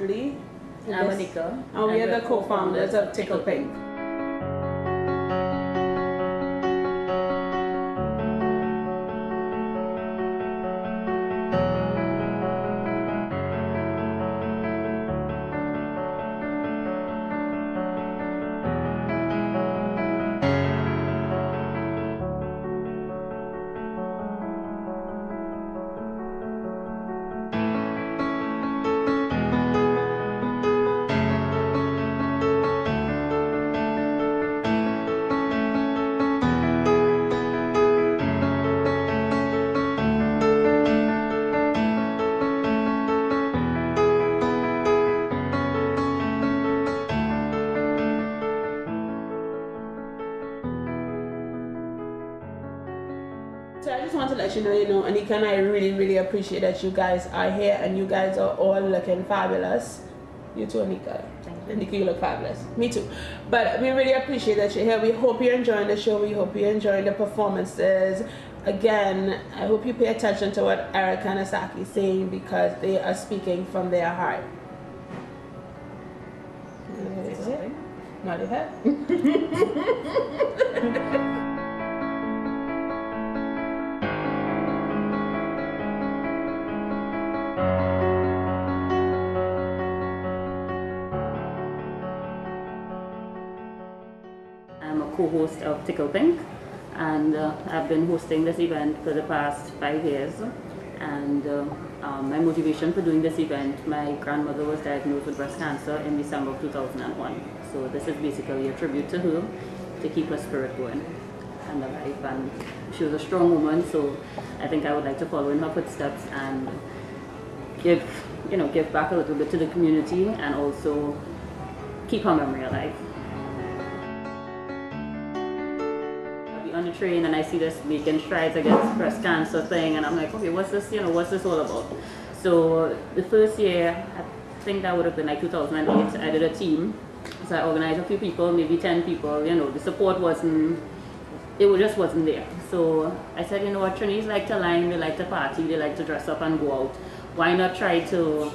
Ashley. I'm Anika. And we are the co-founders of Tickled Pink. So I just want to let you know, Anika and I really appreciate that you guys are here and you guys are all looking fabulous. You too, Anika. Thank you. Anika, you look fabulous. Me too. But we really appreciate that you're here. We hope you're enjoying the show. We hope you're enjoying the performances. Again, I hope you pay attention to what Erica and Asaki is saying because they are speaking from their heart. Not your head. I'm a co-host of Tickled Pink, and I've been hosting this event for the past 5 years. And my motivation for doing this event, my grandmother was diagnosed with breast cancer in December of 2001. So this is basically a tribute to her to keep her spirit going and alive. And she was a strong woman, so I think I would like to follow in her footsteps and give back a little bit to the community and also keep her memory alive. On the train and I see this making strides against breast cancer thing, and I'm like, okay, what's this all about? So the first year, I think that would have been like 2008, I did a team. So I organized a few people, maybe 10 people, the support just wasn't there. So I said, you know what, Trinities like to line, they like to party, they like to dress up and go out. Why not try to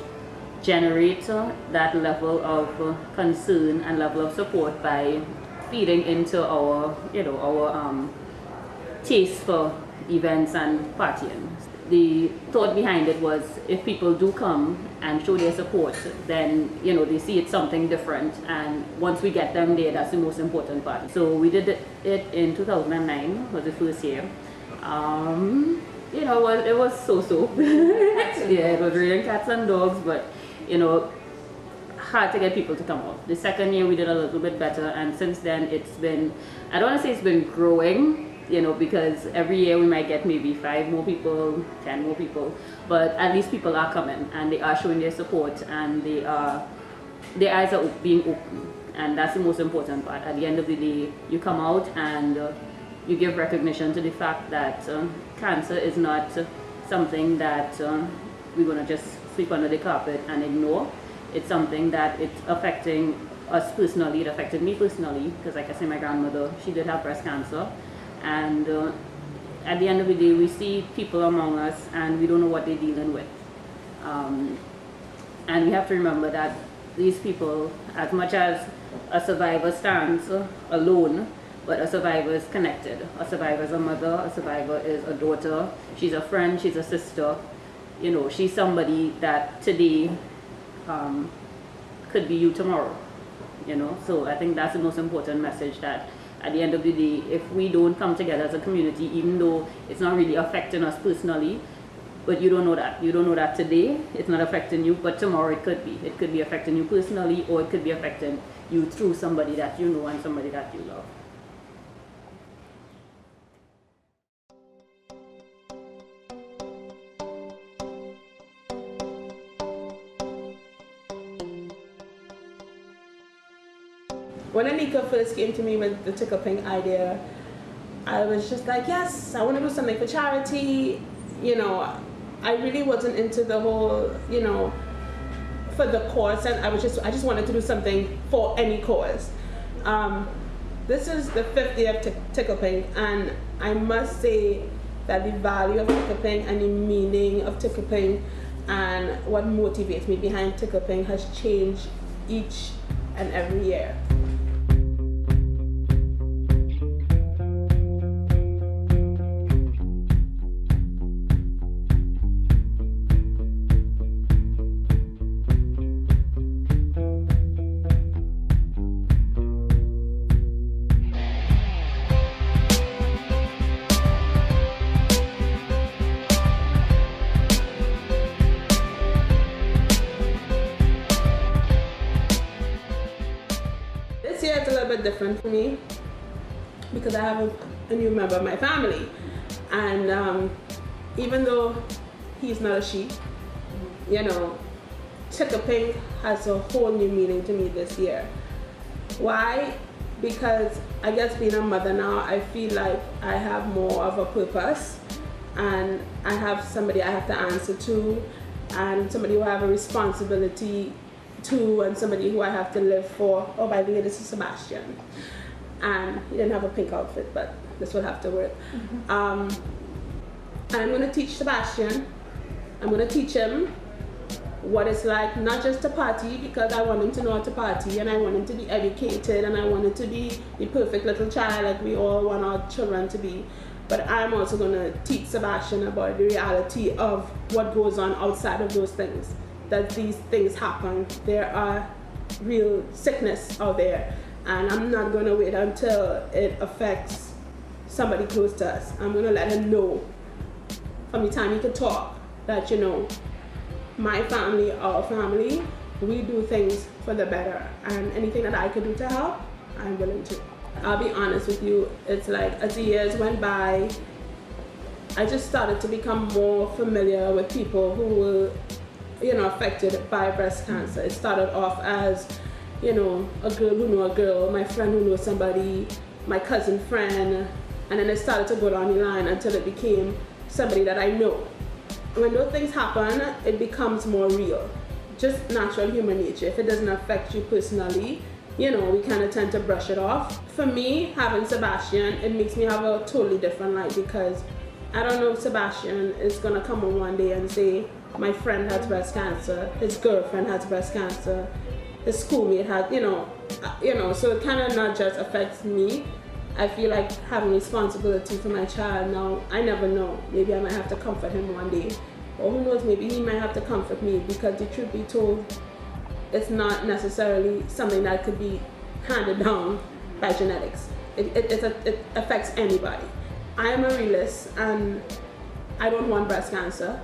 generate that level of concern and level of support by feeding into our taste for events and partying. The thought behind it was if people do come and show their support, then they see it's something different, and once we get them there, that's the most important part. So we did it in 2009 was the first year. It was so-so. Yeah, it was raining cats and dogs, but hard to get people to come out. The second year we did a little bit better, and since then it's been, I don't want to say it's been growing, because every year we might get maybe 5 more people, 10 more people, but at least people are coming and they are showing their support and their eyes are being open, and that's the most important part. At the end of the day, you come out and you give recognition to the fact that cancer is not something that we're going to just sweep under the carpet and ignore. It's something that it's affecting us personally. It affected me personally because, like I said, my grandmother, she did have breast cancer. And at the end of the day, we see people among us and we don't know what they're dealing with. And we have to remember that these people, as much as a survivor stands alone, but a survivor is connected. A survivor is a mother, a survivor is a daughter, she's a friend, she's a sister. She's somebody that today could be you tomorrow, so I think that's the most important message, that at the end of the day, if we don't come together as a community, even though it's not really affecting us personally, but you don't know that today it's not affecting you, but tomorrow it could be affecting you personally, or it could be affecting you through somebody that you know and somebody that you love. When Anika first came to me with the Tickled Pink idea, I was just like, yes, I want to do something for charity. I really wasn't into the whole, for the cause, and I just wanted to do something for any cause. This is the 5th year of Tickled Pink, and I must say that the value of Tickled Pink and the meaning of Tickled Pink and what motivates me behind Tickle Pink has changed each and every year. This year it's a little bit different for me because I have a new member of my family, and even though he's not a she, you know, Tickle Pink has a whole new meaning to me this year. Why? Because I guess being a mother now, I feel like I have more of a purpose, and I have somebody I have to answer to, and somebody who I have a responsibility to, and somebody who I have to live for. Oh, by the way, this is Sebastian. And he didn't have a pink outfit, but this will have to work. And I'm going to teach Sebastian. I'm going to teach him what it's like not just to party, because I want him to know how to party, and I want him to be educated, and I want him to be the perfect little child like we all want our children to be. But I'm also going to teach Sebastian about the reality of what goes on outside of those things, that these things happen. There are real sickness out there, and I'm not going to wait until it affects somebody close to us. I'm going to let him know from the time he can talk that, you know, my family, our family, we do things for the better, and anything that I could do to help, I'm willing to. I'll be honest with you, it's like as the years went by, I just started to become more familiar with people who were, you know, affected by breast cancer. It started off as, you know, a girl who knew a girl, my friend who knew somebody, my cousin friend, and then it started to go down the line until it became somebody that I know. When those things happen, it becomes more real. Just natural human nature. If it doesn't affect you personally, you know, we kind of tend to brush it off. For me, having Sebastian, it makes me have a totally different life, because I don't know if Sebastian is gonna come on one day and say, my friend has breast cancer, his girlfriend has breast cancer, his schoolmate has, you know, so it kind of not just affects me. I feel like having responsibility for my child now, I never know. Maybe I might have to comfort him one day. Or who knows, maybe he might have to comfort me, because the truth be told, it's not necessarily something that could be handed down by genetics. It affects anybody. I am a realist, and I don't want breast cancer,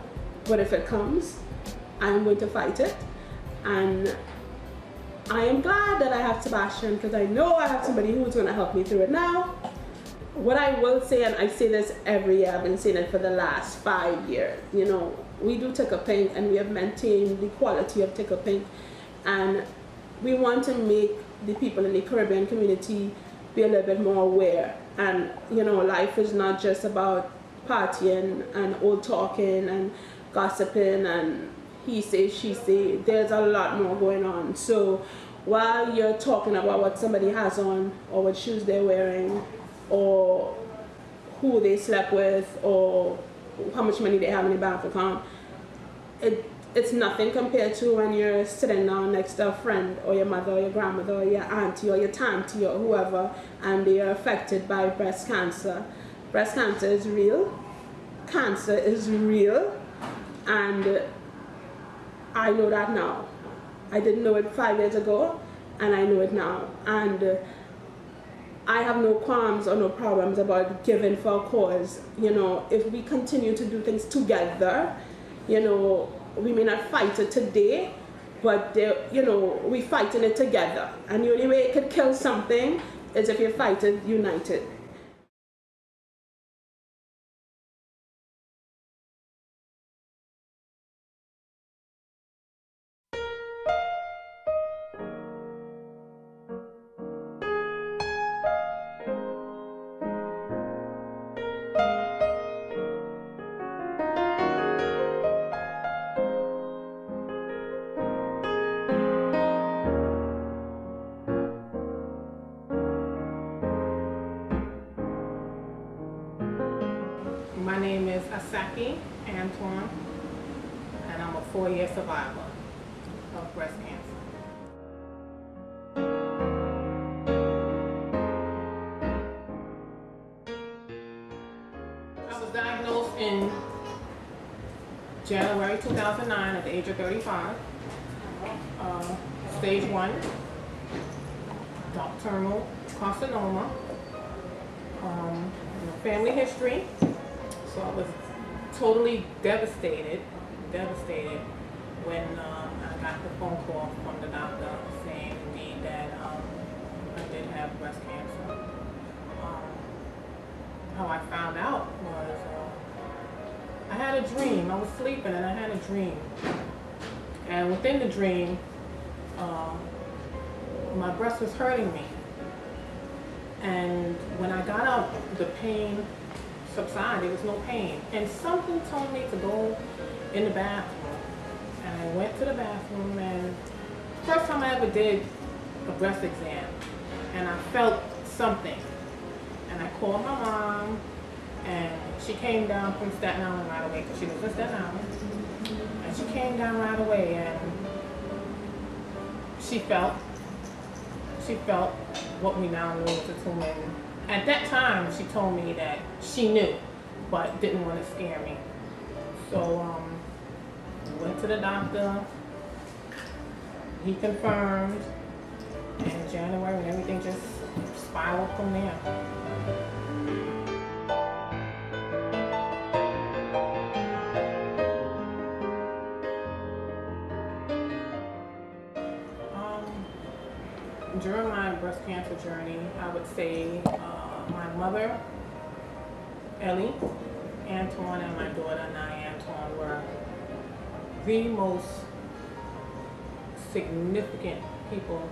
but if it comes, I'm going to fight it. And I am glad that I have Sebastian, because I know I have somebody who's going to help me through it now. What I will say, and I say this every year, I've been saying it for the last 5 years, you know, we do Tickle Pink, and we have maintained the quality of Tickle Pink, and we want to make the people in the Caribbean community be a little bit more aware. And, you know, life is not just about partying and old talking and gossiping and he say, she say. There's a lot more going on. So while you're talking about what somebody has on, or what shoes they're wearing, or who they slept with, or how much money they have in their bank account, it's nothing compared to when you're sitting down next to a friend, or your mother, or your grandmother, or your auntie, or your tanty, or whoever, and they are affected by breast cancer. Breast cancer is real. Cancer is real. And I know that now. I didn't know it 5 years ago, and I know it now. And I have no qualms or no problems about giving for a cause. You know, if we continue to do things together, you know, we may not fight it today, but you know, we fighting it together. And the only way it could kill something is if you fight it united. My name is Asaki Antoine, and I'm a 4-year survivor of breast cancer. I was diagnosed in January 2009 at the age of 35. Stage 1, nocturnal carcinoma, family history. So I was totally devastated when I got the phone call from the doctor saying indeed that I did have breast cancer. How I found out was I had a dream. I was sleeping and I had a dream. And within the dream, my breast was hurting me. And when I got up, the pain subsided. There was no pain. And something told me to go in the bathroom. And I went to the bathroom, and first time I ever did a breast exam. And I felt something. And I called my mom, and she came down from Staten Island right away, because she lives in Staten Island. And she came down right away, and she felt what we now know as a tumor. At that time, she told me that she knew, but didn't want to scare me. So went to the doctor. He confirmed in January, and everything just spiraled from there. During my breast cancer journey, I would say my mother, Ellie, Antoine, and my daughter, Nye Antoine, were the most significant people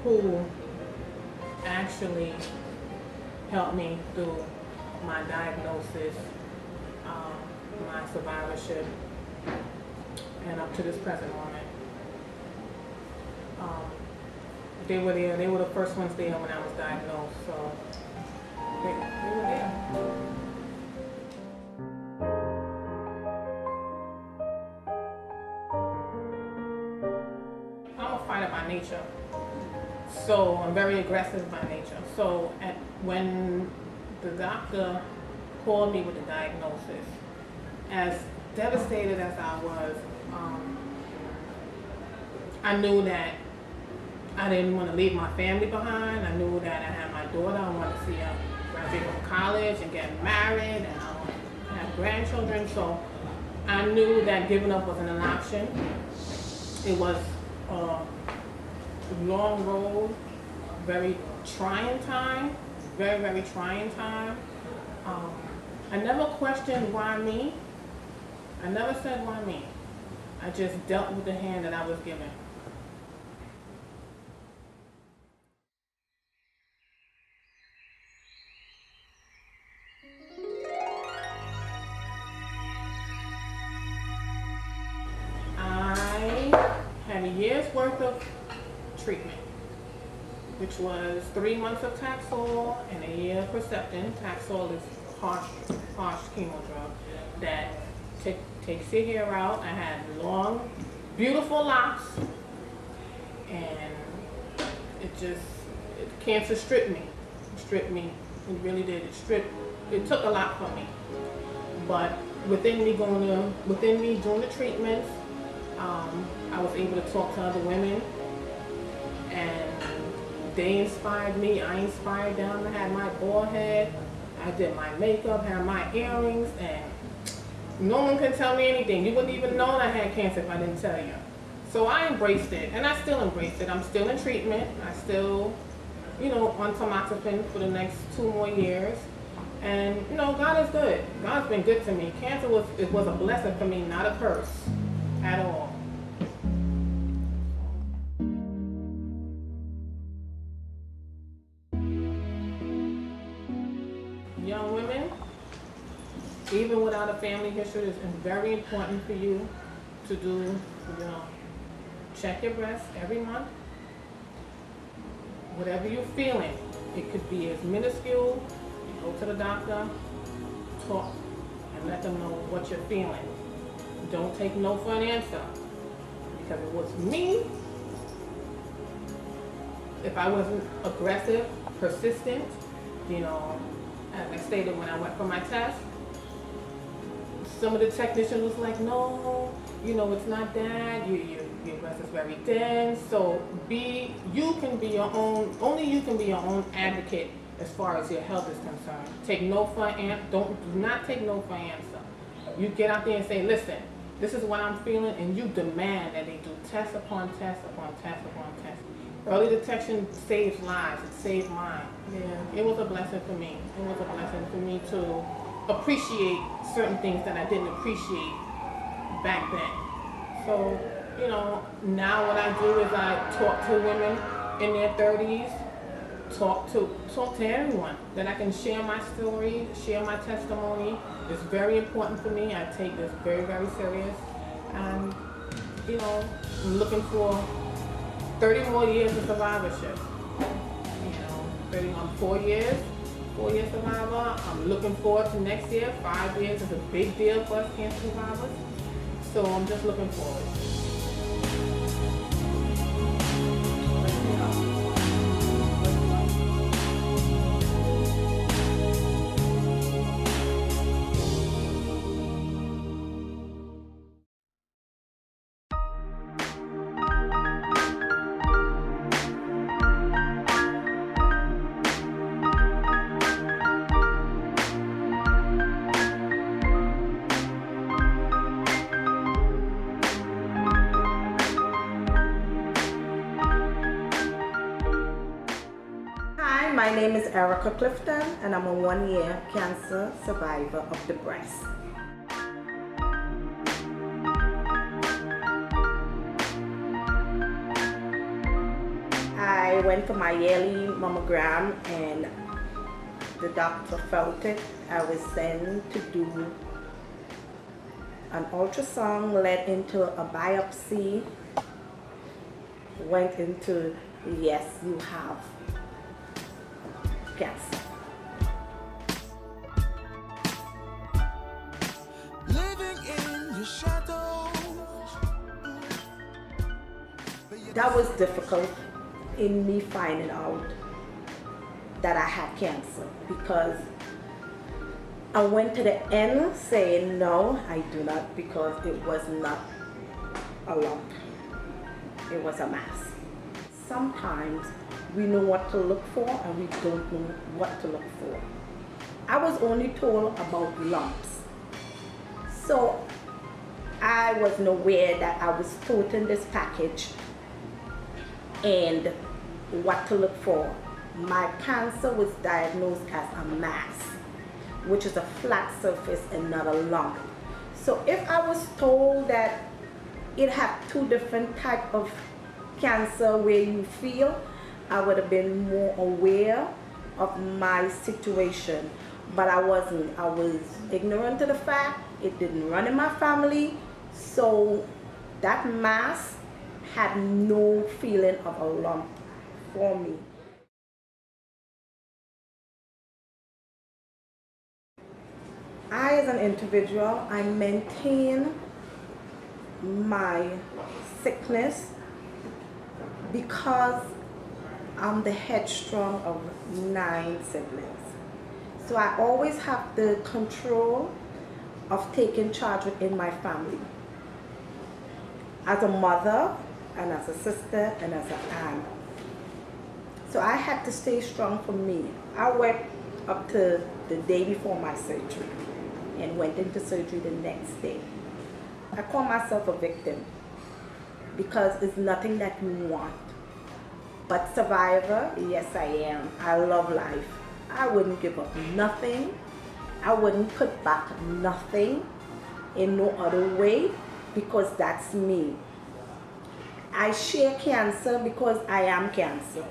who actually helped me through my diagnosis, my survivorship, and up to this present moment. They were there. They were the first ones there when I was diagnosed, so they were there. I'm a fighter by nature, so I'm very aggressive by nature. So when the doctor called me with the diagnosis, as devastated as I was, I knew that I didn't want to leave my family behind. I knew that I had my daughter. I wanted to see her graduate from college and get married, and I wanted to have grandchildren. So I knew that giving up wasn't an option. It was a long road, very trying time, very, very trying time. I never questioned why me. I never said why me. I just dealt with the hand that I was given. Had a year's worth of treatment, which was 3 months of Taxol and a year of Herceptin. Taxol is harsh chemo drug that takes your hair out. I had long, beautiful locks, and cancer stripped me. It really did. It took a lot from me. But within me doing the treatments, I was able to talk to other women, and they inspired me. I inspired them. I had my bald head, I did my makeup, had my earrings, and no one can tell me anything. You wouldn't even know I had cancer if I didn't tell you. So I embraced it, and I still embrace it. I'm still in treatment. I still, on tamoxifen for the next 2 more years. And, God is good. God's been good to me. Cancer was a blessing for me, not a curse at all. Young women, even without a family history, it's very important for you to do, check your breasts every month. Whatever you're feeling, it could be as minuscule. Go to the doctor, talk, and let them know what you're feeling. Don't take no for an answer. Because it was me. If I wasn't aggressive, persistent, you know, as I stated when I went for my test, some of the technicians was like, no, you know, it's not that, your breast is very dense. So you can be your own, only you can be your own advocate as far as your health is concerned. Take no for an do not take no for an answer. You get out there and say, listen, this is what I'm feeling, and you demand that they do test upon test upon test upon test. Early detection saves lives. It saved mine. Yeah, it was a blessing for me. It was a blessing for me to appreciate certain things that I didn't appreciate back then. So, you know, now what I do is I talk to women in their 30s, talk to everyone, that I can share my story, share my testimony. It's very important for me. I take this very, very serious. And, you know, I'm looking for 30 more years of survivorship. You know, 31, 4 years survivor. I'm looking forward to next year. 5 years is a big deal for us cancer survivors. So I'm just looking forward. My name is Erica Clifton, and I'm a 1-year cancer survivor of the breast. I went for my yearly mammogram, and the doctor felt it. I was sent to do an ultrasound, led into a biopsy, went into, yes, you have cancer. Living in your shadows. That was difficult in me finding out that I had cancer, because I went to the end saying no, I do not, because it was not a lump, it was a mass. Sometimes we know what to look for and we don't know what to look for. I was only told about lumps. So I wasn't aware that I was toting this package and what to look for. My cancer was diagnosed as a mass, which is a flat surface and not a lump. So if I was told that it had 2 different types of cancer where you feel, I would have been more aware of my situation, but I wasn't. I was ignorant to the fact. It didn't run in my family, so that mass had no feeling of a lump for me. I, as an individual, I maintain my sickness because I'm the headstrong of 9 siblings. So I always have the control of taking charge within my family. As a mother, and as a sister, and as an aunt. So I had to stay strong for me. I worked up to the day before my surgery and went into surgery the next day. I call myself a victim because it's nothing that you want. But survivor, yes I am. I love life. I wouldn't give up nothing. I wouldn't put back nothing in no other way, because that's me. I share cancer because I am cancer.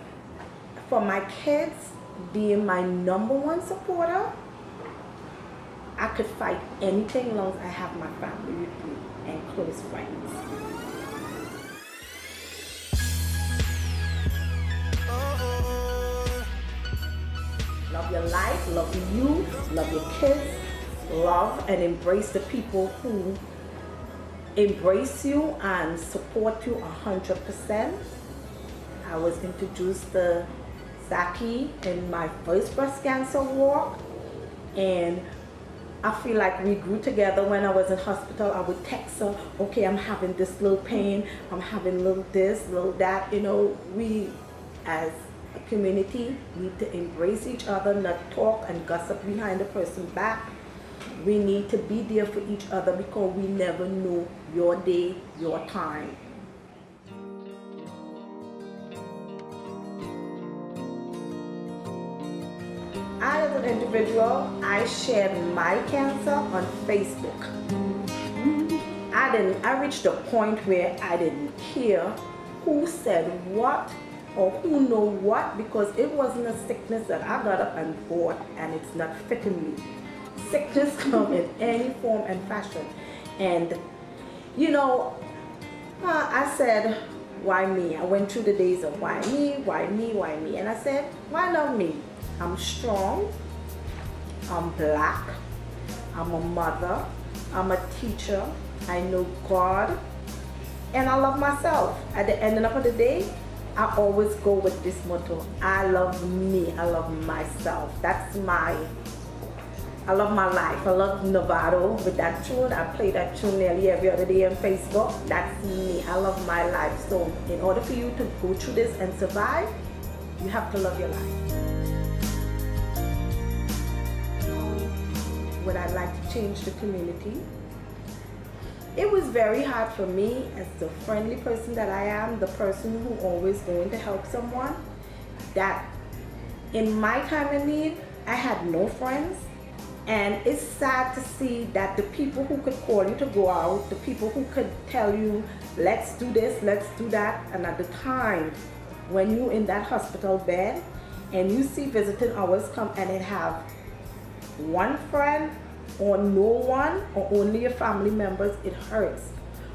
For my kids being my #1 supporter, I could fight anything as long as I have my family with me and close friends. Love your life, love you, love your kids, love and embrace the people who embrace you and support you 100%. I was introduced to Zaki in my first breast cancer walk, and I feel like we grew together. When I was in hospital, I would text her, okay, I'm having this little pain, I'm having little this, little that. You know, we as a community need to embrace each other, not talk and gossip behind the person's back. We need to be there for each other because we never know your day, your time. I, as an individual, I shared my cancer on Facebook. I reached a point where I didn't care who said what or who know what, because it wasn't a sickness that I got up and bought and it's not fitting me. Sickness come in any form and fashion. And you know, I said, why me? I went through the days of why me, why me, why me? And I said, why not me? I'm strong, I'm black, I'm a mother, I'm a teacher, I know God, and I love myself. At the end of the day, I always go with this motto, I love me, I love myself. I love my life. I love Novato with that tune. I play that tune nearly every other day on Facebook. That's me. I love my life. So in order for you to go through this and survive, you have to love your life. Would I like to change the community? It was very hard for me, as the friendly person that I am, the person who always going to help someone, that in my time of need, I had no friends. And it's sad to see that the people who could call you to go out, the people who could tell you, let's do this, let's do that, and at the time when you're in that hospital bed and you see visiting hours come and it have one friend or no one or only your family members, it hurts.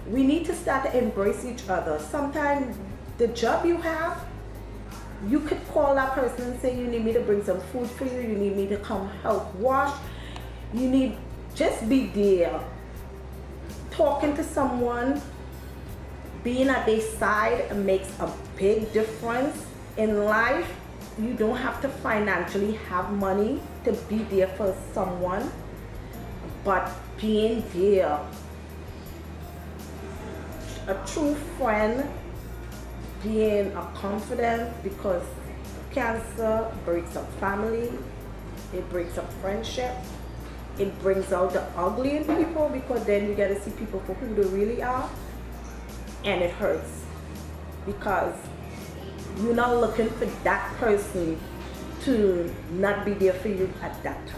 We need to start to embrace each other. Sometimes the job you have, you could call that person and say, you need me to bring some food for you, you need me to come help wash, you need, just be there. Talking to someone, being at their side makes a big difference in life. You don't have to financially have money to be there for someone, but being there. A true friend, being a confidant, because cancer breaks up family, it breaks up friendship, it brings out the ugly in people, because then you get to see people for who they really are, and it hurts because you're not looking for that person to not be there for you at that time.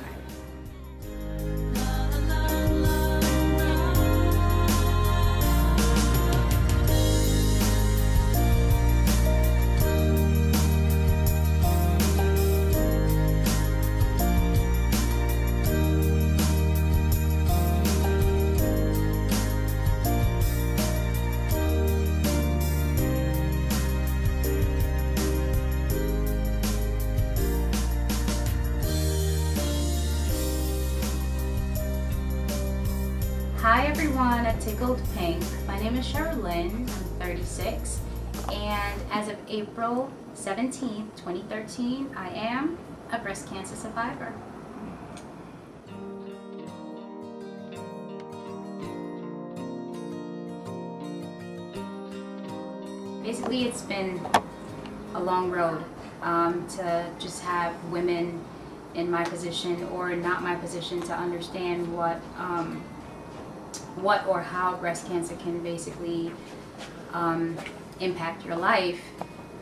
Hi everyone at Tickled Pink. My name is Sherilyn, I'm 36, and as of April 17th, 2013, I am a breast cancer survivor. Basically, it's been a long road to just have women in my position or not my position to understand what or how breast cancer can basically impact your life.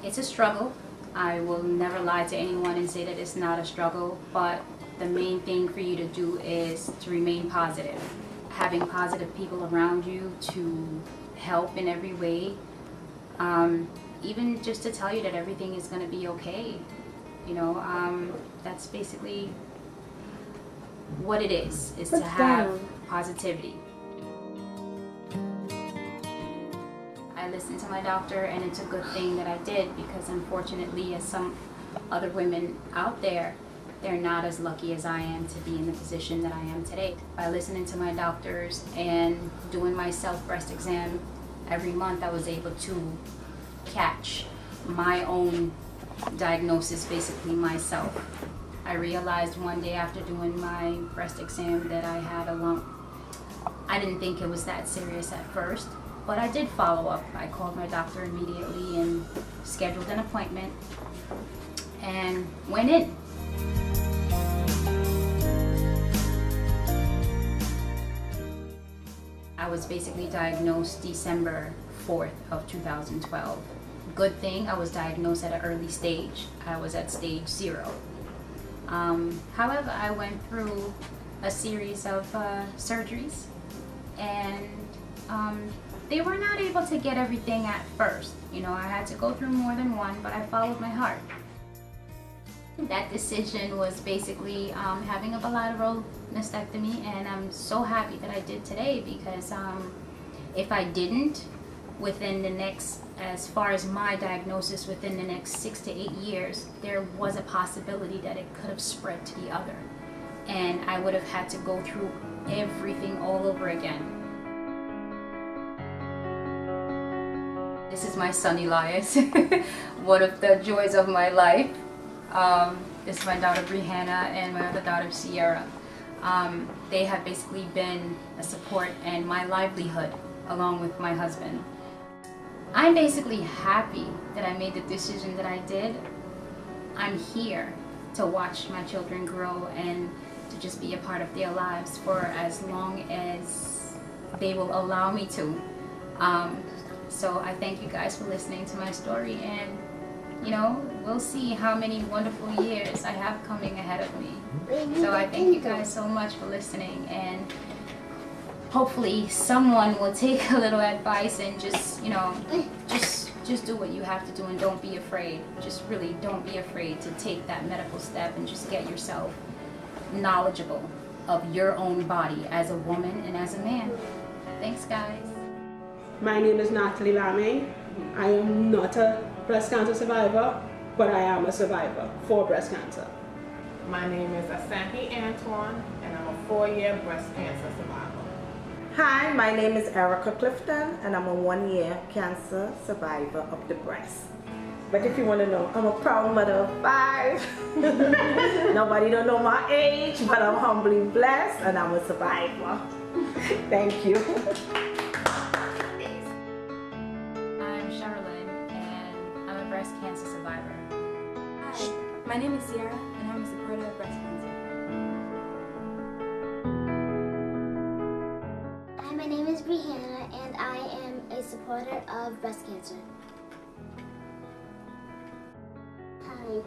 It's a struggle. I will never lie to anyone and say that it's not a struggle, but the main thing for you to do is to remain positive. Having positive people around you to help in every way, even just to tell you that everything is going to be okay. You know, that's basically what it is to have positivity. I listened to my doctor, and it's a good thing that I did, because unfortunately, as some other women out there, they're not as lucky as I am to be in the position that I am today. By listening to my doctors and doing my self-breast exam every month, I was able to catch my own diagnosis basically myself. I realized one day after doing my breast exam that I had a lump. I didn't think it was that serious at first, but I did follow up. I called my doctor immediately and scheduled an appointment and went in. I was basically diagnosed December 4th of 2012. Good thing I was diagnosed at an early stage. I was at stage 0. However, I went through a series of surgeries, and they were not able to get everything at first. You know, I had to go through more than one, but I followed my heart. That decision was basically having a bilateral mastectomy, and I'm so happy that I did today, because if I didn't, within the next, as far as my diagnosis, within the next 6 to 8 years, there was a possibility that it could have spread to the other, and I would have had to go through everything all over again. This is my son Elias, one of the joys of my life. This is my daughter Brihanna and my other daughter Sierra. They have basically been a support and my livelihood along with my husband. I'm basically happy that I made the decision that I did. I'm here to watch my children grow and to just be a part of their lives for as long as they will allow me to. So I thank you guys for listening to my story, and you know, we'll see how many wonderful years I have coming ahead of me. So I thank you guys so much for listening, and hopefully someone will take a little advice and just, you know, just do what you have to do, and don't be afraid. Just really don't be afraid to take that medical step and just get yourself knowledgeable of your own body as a woman and as a man. Thanks, guys. My name is Natalie Lamé. I am not a breast cancer survivor, but I am a survivor for breast cancer. My name is Asahi Antoine, and I'm a 4-year breast cancer survivor. Hi, my name is Erica Clifton, and I'm a 1-year cancer survivor of the breast. But if you want to know, I'm a proud mother of 5. Nobody don't know my age, but I'm humbly blessed, and I'm a survivor. Thank you. Breast cancer survivor. Hi, my name is Sierra, and I'm a supporter of breast cancer. Hi, my name is Brihanna, and I am a supporter of breast cancer. Hi.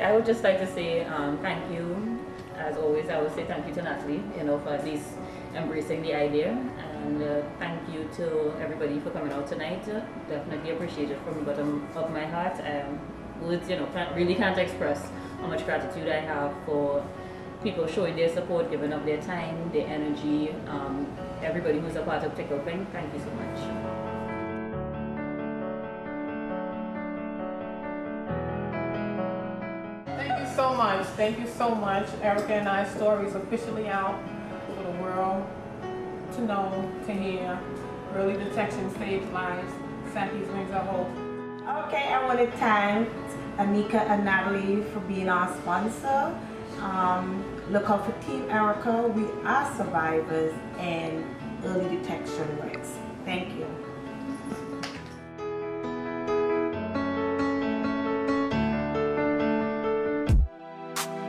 I would just like to say thank you. As always, I would say thank you to Natalie, you know, for at least embracing the idea, and thank you to everybody for coming out tonight. Definitely appreciate it from the bottom of my heart. Words, you know, can't express how much gratitude I have for people showing their support, giving up their time, their energy. Everybody who's a part of Tickled, thank you so much. Thank you so much. Erica and I's story is officially out for the world to know, to hear. Early detection saves lives. Saki's Wings of Hope. Okay, I want to thank Anika and Natalie for being our sponsor. Look out for Team Erica. We are survivors, and early detection works. Thank you.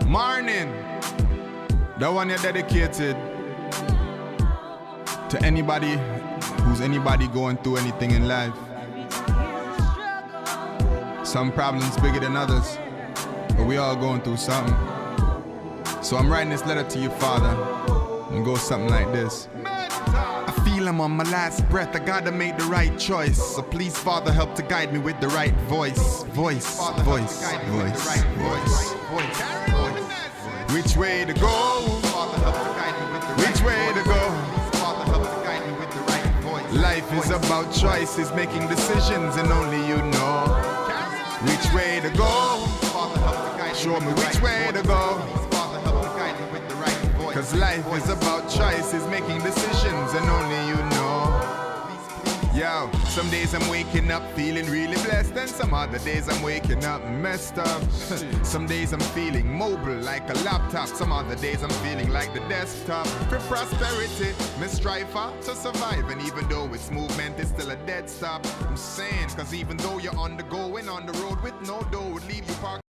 Morning. That one you're dedicated to anybody who's going through anything in life. Some problems bigger than others, but we all going through something. So I'm writing this letter to your father, and it goes something like this. I feel I'm on my last breath, I gotta make the right choice. So please, Father, help to guide me with the right voice. Voice. Which way to go? Which way to go? about choices, making decisions, and only you know which way to go. Show me which way to go. Cause life is about choices, making decisions, and only you know. Yo, some days I'm waking up feeling really blessed, and some other days I'm waking up messed up. Some days I'm feeling mobile like a laptop, some other days I'm feeling like the desktop. For prosperity, me strive for to survive, and even though it's movement, it's still a dead stop. I'm saying, cause even though you're on the go and on the road with no dough, would leave you parked.